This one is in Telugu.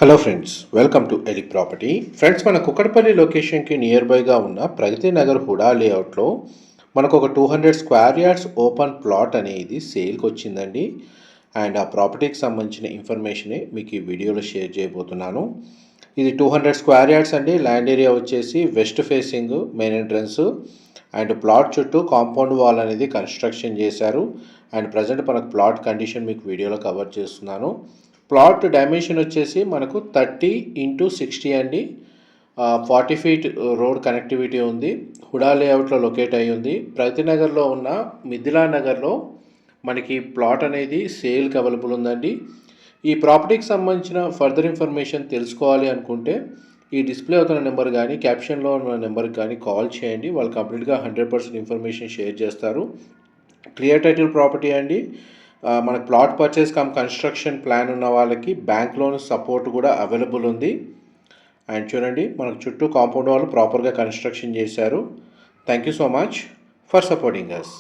Hello friends, welcome to Eli property. Friends, మన కుక్కడపల్లి లొకేషన్కి నియర్ బైగా ఉన్న ప్రగతి నగర్ హుడా లేఅవుట్లో మనకు ఒక 200 స్క్వేర్ యార్డ్స్ ఓపెన్ ప్లాట్ అనేది సేల్కి వచ్చిందండి. అండ్ ఆ ప్రాపర్టీకి సంబంధించిన ఇన్ఫర్మేషనే మీకు ఈ వీడియోలో షేర్ చేయబోతున్నాను. ఇది 200 స్క్వేర్ యార్డ్స్ అండి. ల్యాండ్ ఏరియా వచ్చేసి west facing main entrance and plot చుట్టూ కాంపౌండ్ వాల్ అనేది కన్స్ట్రక్షన్ చేశారు. అండ్ ప్రజెంట్ మనకు ప్లాట్ కండిషన్ మీకు వీడియోలో కవర్ చేస్తున్నాను. ప్లాట్ డైమెన్షన్ వచ్చేసి మనకు 30x60 అండి. 40 ఫీట్ రోడ్ కనెక్టివిటీ ఉంది. హుడా లేఅవుట్లో లొకేట్ అయ్యి ఉంది. ప్రగతి నగర్లో ఉన్న మిథిలా నగర్లో మనకి ప్లాట్ అనేది సేల్కి అవైలబుల్ ఉందండి. ఈ ప్రాపర్టీకి సంబంధించిన ఫర్దర్ ఇన్ఫర్మేషన్ తెలుసుకోవాలి అనుకుంటే ఈ డిస్ప్లే అవుతున్న నెంబర్ కానీ క్యాప్షన్లో ఉన్న నెంబర్కి కానీ కాల్ చేయండి. వాళ్ళు కంప్లీట్గా 100% ఇన్ఫర్మేషన్ షేర్ చేస్తారు. క్లియర్ టైటిల్ ప్రాపర్టీ అండి. మనకు plot purchase cum construction plan ఉన్న వాళ్ళకి బ్యాంక్ లోన్ సపోర్ట్ కూడా అవైలబుల్ ఉంది. అండ్ చూడండి, మనకు చుట్టూ కాంపౌండ్ వాళ్ళు ప్రాపర్గా కన్స్ట్రక్షన్ చేశారు. Thank you so much for supporting us.